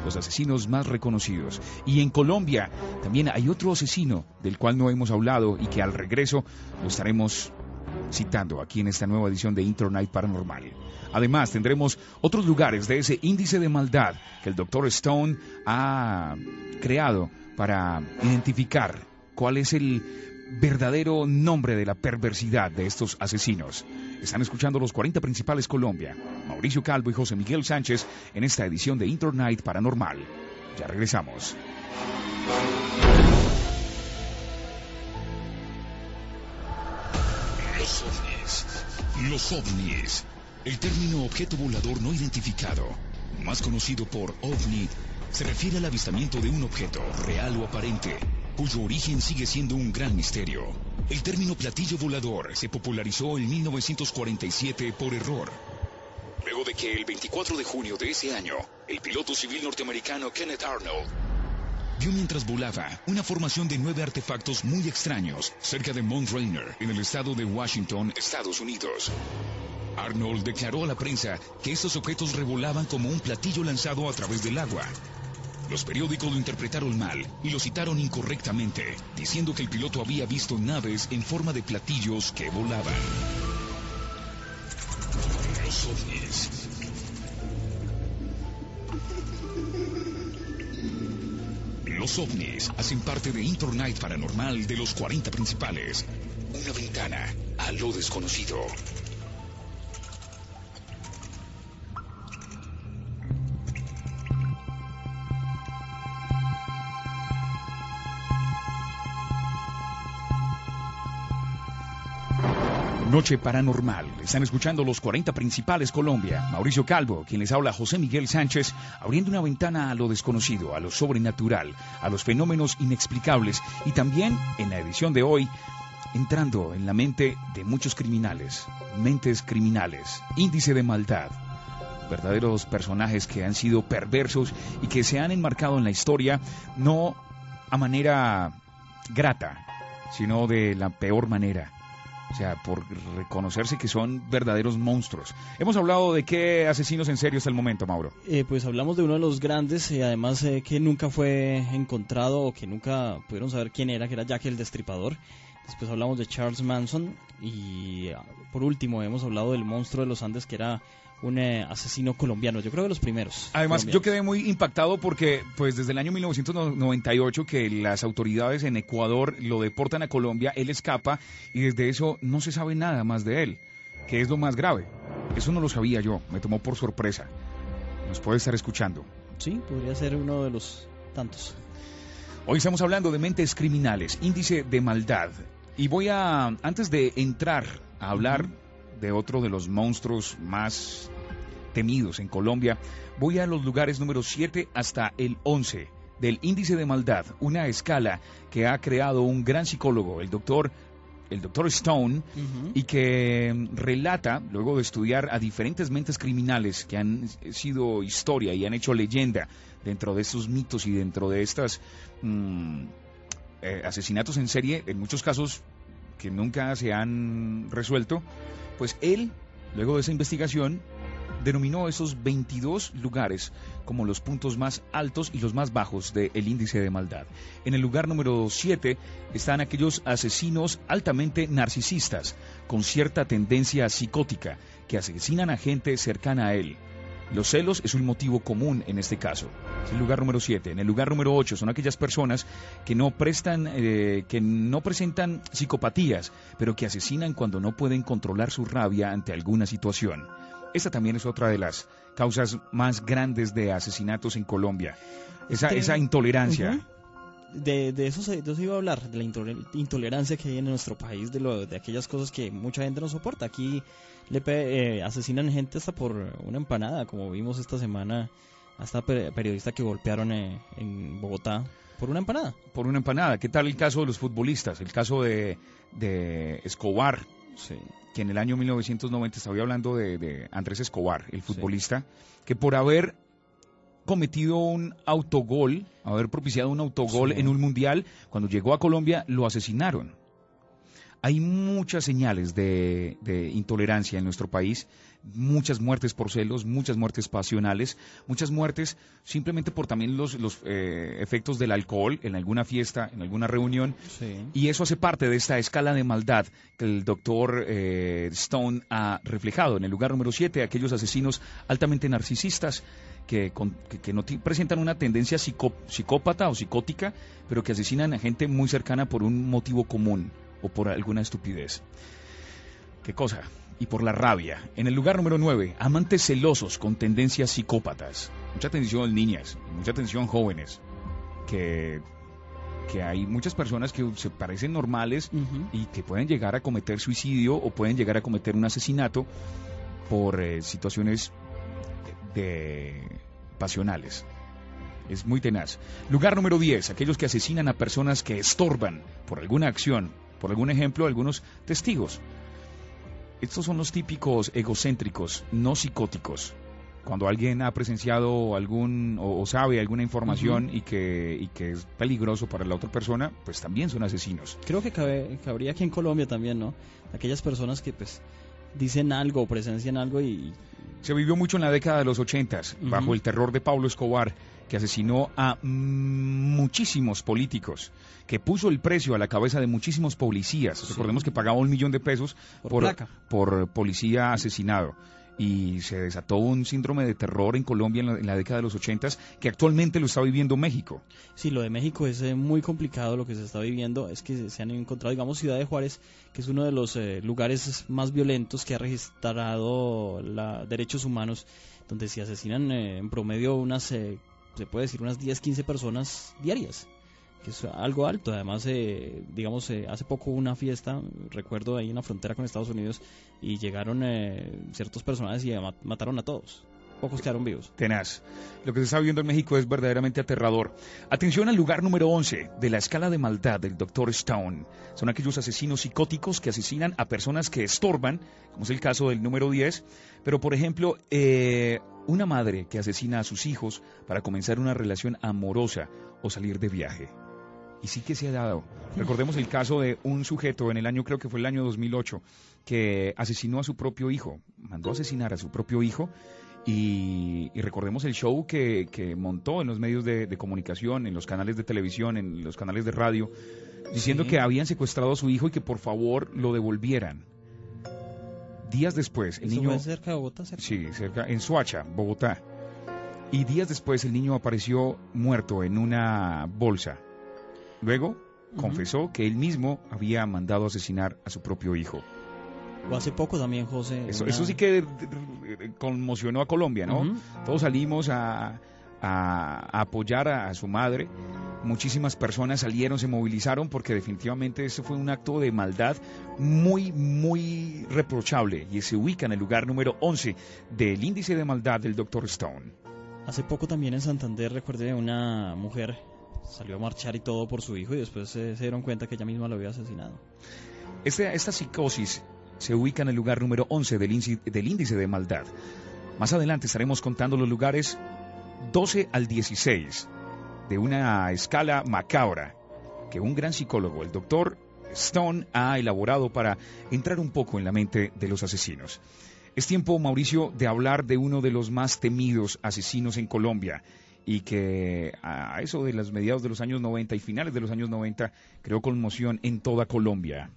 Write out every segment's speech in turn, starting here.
los asesinos más reconocidos. Y en Colombia también hay otro asesino del cual no hemos hablado y que al regreso lo estaremos citando aquí en esta nueva edición de Intro Night Paranormal. Además, tendremos otros lugares de ese índice de maldad que el Dr. Stone ha creado para identificar cuál es el verdadero nombre de la perversidad de estos asesinos. Están escuchando los 40 Principales Colombia. Mauricio Calvo y José Miguel Sánchez en esta edición de Intro Night Paranormal. Ya regresamos. Los ovnis. Los ovnis. El término objeto volador no identificado, más conocido por ovni, se refiere al avistamiento de un objeto, real o aparente, cuyo origen sigue siendo un gran misterio. El término platillo volador se popularizó en 1947 por error, luego de que el 24 de junio de ese año, el piloto civil norteamericano Kenneth Arnold vio mientras volaba una formación de 9 artefactos muy extraños cerca de Mount Rainier, en el estado de Washington, Estados Unidos. Arnold declaró a la prensa que estos objetos revolaban como un platillo lanzado a través del agua. Los periódicos lo interpretaron mal y lo citaron incorrectamente, diciendo que el piloto había visto naves en forma de platillos que volaban. Los ovnis. Los ovnis hacen parte de Intro Night Paranormal de los 40 Principales. Una ventana a lo desconocido. Noche Paranormal. Están escuchando los 40 Principales Colombia. Mauricio Calvo, quien les habla, José Miguel Sánchez, abriendo una ventana a lo desconocido, a lo sobrenatural, a los fenómenos inexplicables y también, en la edición de hoy, entrando en la mente de muchos criminales, mentes criminales, índice de maldad, verdaderos personajes que han sido perversos y que se han enmarcado en la historia no a manera grata, sino de la peor manera. O sea, por reconocerse que son verdaderos monstruos. Hemos hablado de qué asesinos en serio hasta el momento, Mauro. Pues hablamos de uno de los grandes, además que nunca fue encontrado o que nunca pudieron saber quién era, que era Jack el Destripador. Después hablamos de Charles Manson y por último hemos hablado del monstruo de los Andes, que era un asesino colombiano, yo creo de los primeros. Además, yo quedé muy impactado porque pues desde el año 1998 que las autoridades en Ecuador lo deportan a Colombia, él escapa y desde eso no se sabe nada más de él, que es lo más grave. Eso no lo sabía yo, me tomó por sorpresa. Nos puede estar escuchando. Sí, podría ser uno de los tantos. Hoy estamos hablando de mentes criminales, índice de maldad. Y antes de entrar a hablar de otro de los monstruos más temidos en Colombia, voy a los lugares número 7 hasta el 11 del índice de maldad, una escala que ha creado un gran psicólogo, el doctor Stone, y que relata, luego de estudiar a diferentes mentes criminales que han sido historia y han hecho leyenda dentro de estos mitos y dentro de estas asesinatos en serie, en muchos casos que nunca se han resuelto, pues él, luego de esa investigación, denominó esos 22 lugares como los puntos más altos y los más bajos del índice de maldad. En el lugar número 7 están aquellos asesinos altamente narcisistas, con cierta tendencia psicótica, que asesinan a gente cercana a él. Los celos es un motivo común en este caso. Es el lugar número 7. En el lugar número 8 son aquellas personas que no presentan psicopatías, pero que asesinan cuando no pueden controlar su rabia ante alguna situación. Esta también es otra de las causas más grandes de asesinatos en Colombia. Esa intolerancia. De eso iba a hablar, de la intolerancia que hay en nuestro país, de aquellas cosas que mucha gente no soporta. Aquí asesinan gente hasta por una empanada, como vimos esta semana a esta periodista que golpearon en Bogotá por una empanada. Por una empanada. ¿Qué tal el caso de los futbolistas? El caso de Escobar, sí, que en el año 1990, estaba hablando de Andrés Escobar, el futbolista, sí, que por haber cometido un autogol, haber propiciado un autogol, sí, en un mundial, cuando llegó a Colombia lo asesinaron. Hay muchas señales de intolerancia en nuestro país, muchas muertes por celos, muchas muertes pasionales, muchas muertes simplemente por también los efectos del alcohol en alguna fiesta, en alguna reunión, Sí. y eso hace parte de esta escala de maldad que el doctor Stone ha reflejado. En el lugar número 7, aquellos asesinos altamente narcisistas que no presentan una tendencia psicópata o psicótica, pero que asesinan a gente muy cercana por un motivo común o por alguna estupidez. ¿Qué cosa? Y por la rabia. En el lugar número 9, amantes celosos con tendencias psicópatas. Mucha atención, niñas, mucha atención, jóvenes, que hay muchas personas que se parecen normales y que pueden llegar a cometer suicidio o pueden llegar a cometer un asesinato por situaciones pasionales. Es muy tenaz. Lugar número 10, aquellos que asesinan a personas que estorban por alguna acción, por algún ejemplo, algunos testigos. Estos son los típicos egocéntricos, no psicóticos. Cuando alguien ha presenciado algún o sabe alguna información y que es peligroso para la otra persona, pues también son asesinos. Creo que cabría aquí en Colombia también, ¿no? Aquellas personas que pues dicen algo o presencian algo y... Se vivió mucho en la década de los 80s, bajo el terror de Pablo Escobar, que asesinó a muchísimos políticos, que puso el precio a la cabeza de muchísimos policías. Sí. Recordemos que pagaba $1 millón por policía asesinado. Y se desató un síndrome de terror en Colombia en la década de los 80s, que actualmente lo está viviendo México. Sí, lo de México es muy complicado. Lo que se está viviendo es que se han encontrado, digamos, Ciudad de Juárez, que es uno de los lugares más violentos que ha registrado derechos humanos, donde se asesinan en promedio se puede decir unas 10, 15 personas diarias, que es algo alto. Además, digamos, hace poco hubo una fiesta, recuerdo, ahí en la frontera con Estados Unidos, y llegaron ciertos personajes y mataron a todos. Pocos quedaron vivos. Tenaz. Lo que se está viviendo en México es verdaderamente aterrador. Atención al lugar número 11 de la escala de maldad del Dr. Stone. Son aquellos asesinos psicóticos que asesinan a personas que estorban, como es el caso del número 10. Pero, por ejemplo, una madre que asesina a sus hijos para comenzar una relación amorosa o salir de viaje. Y sí que se ha dado. Recordemos el caso de un sujeto en el año, creo que fue el año 2008, que asesinó a su propio hijo, mandó a asesinar a su propio hijo, y recordemos el show que montó en los medios de comunicación, en los canales de televisión, en los canales de radio, diciendo que habían secuestrado a su hijo y que por favor lo devolvieran. Días después, el niño... ¿Fue cerca de Bogotá? Sí, cerca, en Soacha, Bogotá. Y días después el niño apareció muerto en una bolsa. Luego confesó que él mismo había mandado asesinar a su propio hijo. O hace poco también, José. Eso sí que conmocionó a Colombia, ¿no? Todos salimos a apoyar a su madre. Muchísimas personas salieron, se movilizaron, porque definitivamente eso fue un acto de maldad muy, muy reprochable, y se ubica en el lugar número 11 del índice de maldad del Dr. Stone. Hace poco también en Santander, recuerde, una mujer salió a marchar y todo por su hijo, y después se dieron cuenta que ella misma lo había asesinado. Esta psicosis se ubica en el lugar número 11 del índice de maldad. Más adelante estaremos contando los lugares 12 al 16 de una escala macabra que un gran psicólogo, el Dr. Stone, ha elaborado para entrar un poco en la mente de los asesinos. Es tiempo, Mauricio, de hablar de uno de los más temidos asesinos en Colombia, y que a eso de los mediados de los años 90 y finales de los años 90 creó conmoción en toda Colombia.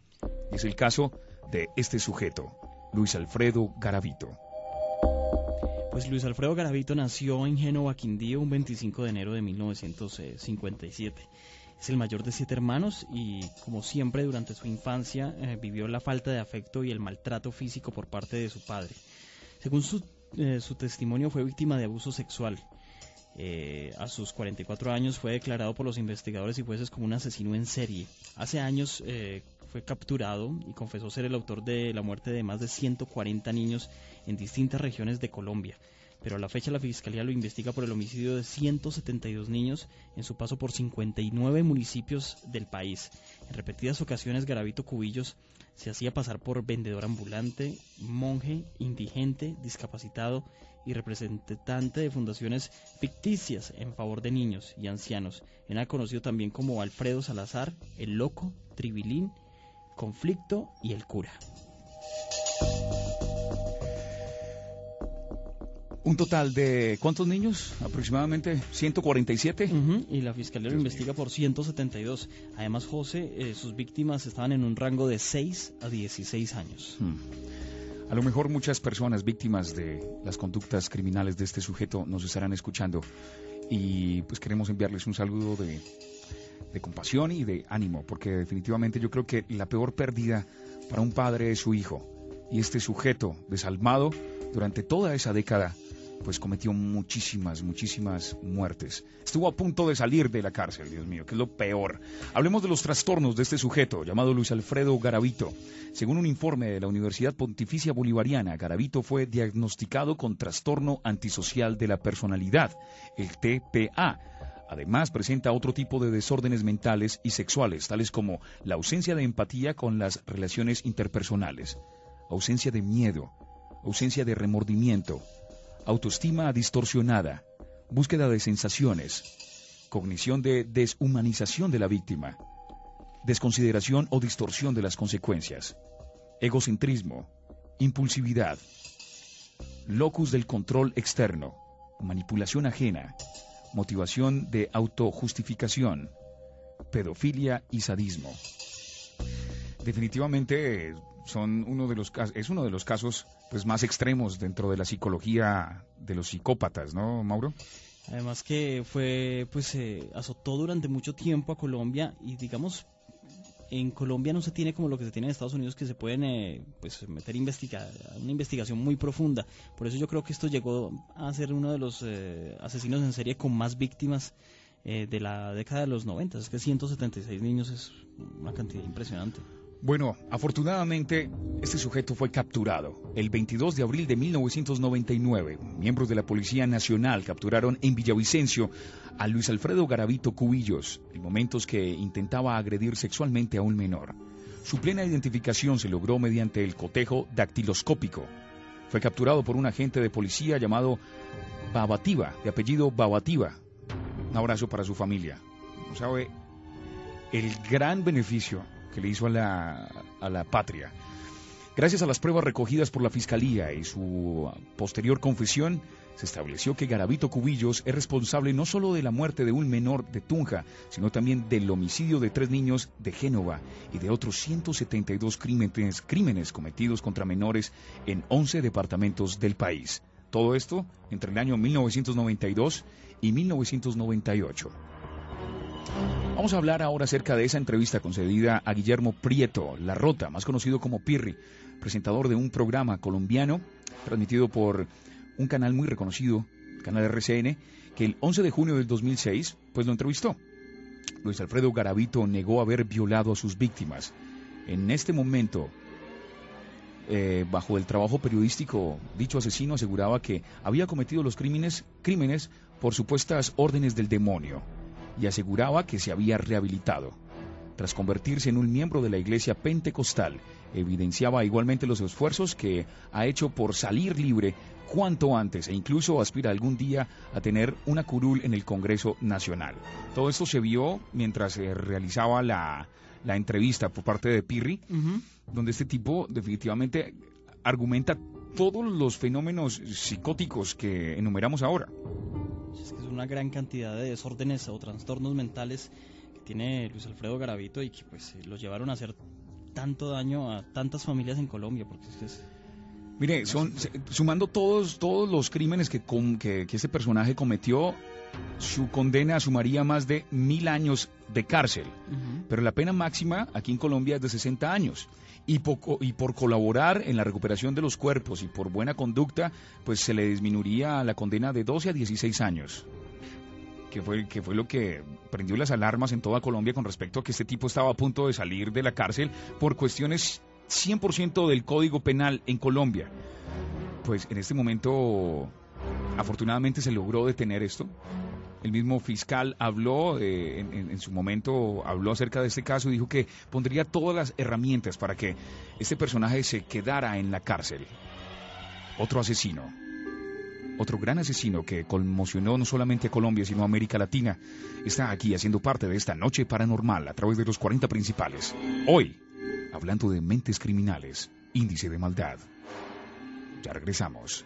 Es el caso de este sujeto, Luis Alfredo Garavito. Pues Luis Alfredo Garavito nació en Génova, Quindío, un 25 de enero de 1957. Es el mayor de 7 hermanos y, como siempre, durante su infancia vivió la falta de afecto y el maltrato físico por parte de su padre. Según su testimonio, fue víctima de abuso sexual. A sus 44 años fue declarado por los investigadores y jueces como un asesino en serie. Hace años fue capturado y confesó ser el autor de la muerte de más de 140 niños en distintas regiones de Colombia. Pero a la fecha la Fiscalía lo investiga por el homicidio de 172 niños en su paso por 59 municipios del país. En repetidas ocasiones Garavito Cubillos se hacía pasar por vendedor ambulante, monje, indigente, discapacitado y representante de fundaciones ficticias en favor de niños y ancianos. Era conocido también como Alfredo Salazar, el Loco, Tribilín conflicto y el cura. Un total de ¿cuántos niños? Aproximadamente 147. Y la fiscalía lo investiga por 172. Además, José, sus víctimas estaban en un rango de 6 a 16 años. A lo mejor muchas personas víctimas de las conductas criminales de este sujeto nos estarán escuchando y pues queremos enviarles un saludo de compasión y de ánimo, porque definitivamente yo creo que la peor pérdida para un padre es su hijo, y este sujeto desalmado durante toda esa década pues cometió muchísimas muertes. Estuvo a punto de salir de la cárcel, Dios mío, que es lo peor. Hablemos de los trastornos de este sujeto, llamado Luis Alfredo Garavito. Según un informe de la Universidad Pontificia Bolivariana, Garavito fue diagnosticado con trastorno antisocial de la personalidad, el TPA. Además, presenta otro tipo de desórdenes mentales y sexuales, tales como la ausencia de empatía con las relaciones interpersonales, ausencia de miedo, ausencia de remordimiento, autoestima distorsionada, búsqueda de sensaciones, cognición de deshumanización de la víctima, desconsideración o distorsión de las consecuencias, egocentrismo, impulsividad, locus del control externo, manipulación ajena, motivación de autojustificación, pedofilia y sadismo. Definitivamente es uno de los casos pues más extremos dentro de la psicología de los psicópatas, ¿no, Mauro? Además que fue azotó durante mucho tiempo a Colombia, y digamos en Colombia no se tiene como lo que se tiene en Estados Unidos, que se pueden meter una investigación muy profunda. Por eso yo creo que esto llegó a ser uno de los asesinos en serie con más víctimas de la década de los 90. Es que 176 niños es una cantidad impresionante. Bueno, afortunadamente este sujeto fue capturado. El 22 de abril de 1999, miembros de la Policía Nacional capturaron en Villavicencio a Luis Alfredo Garavito Cubillos, en momentos que intentaba agredir sexualmente a un menor. Su plena identificación se logró mediante el cotejo dactiloscópico. Fue capturado por un agente de policía llamado Babativa, de apellido Babativa. Un abrazo para su familia. No sabe el gran beneficio que le hizo a la patria. Gracias a las pruebas recogidas por la Fiscalía y su posterior confesión, se estableció que Garavito Cubillos es responsable no solo de la muerte de un menor de Tunja, sino también del homicidio de 3 niños de Génova y de otros 172 crímenes cometidos contra menores en 11 departamentos del país. Todo esto entre el año 1992 y 1998. Vamos a hablar ahora acerca de esa entrevista concedida a Guillermo Prieto, La Rota, más conocido como Pirri, presentador de un programa colombiano transmitido por un canal muy reconocido, el canal RCN, que el 11 de junio del 2006 pues lo entrevistó. Luis Alfredo Garavito negó haber violado a sus víctimas. En este momento, bajo el trabajo periodístico, dicho asesino aseguraba que había cometido los crímenes por supuestas órdenes del demonio, y aseguraba que se había rehabilitado. Tras convertirse en un miembro de la iglesia pentecostal, evidenciaba igualmente los esfuerzos que ha hecho por salir libre cuanto antes, e incluso aspira algún día a tener una curul en el Congreso Nacional. Todo esto se vio mientras realizaba la entrevista por parte de Pirri, donde este tipo definitivamente argumenta todos los fenómenos psicóticos que enumeramos ahora. Es que es una gran cantidad de desórdenes o trastornos mentales que tiene Luis Alfredo Garavito, y que pues lo llevaron a hacer tanto daño a tantas familias en Colombia, porque es mire, sumando todos los crímenes que este personaje cometió, su condena sumaría más de 1000 años de cárcel, pero la pena máxima aquí en Colombia es de 60 años. Y por colaborar en la recuperación de los cuerpos y por buena conducta, pues se le disminuiría la condena de 12 a 16 años. Que fue lo que prendió las alarmas en toda Colombia con respecto a que este tipo estaba a punto de salir de la cárcel por cuestiones 100% del Código Penal en Colombia. Pues en este momento, afortunadamente se logró detener esto. El mismo fiscal habló, en su momento habló acerca de este caso y dijo que pondría todas las herramientas para que este personaje se quedara en la cárcel. Otro asesino, otro gran asesino que conmocionó no solamente a Colombia sino a América Latina, está aquí haciendo parte de esta noche paranormal a través de los 40 principales. Hoy, hablando de mentes criminales, índice de maldad. Ya regresamos.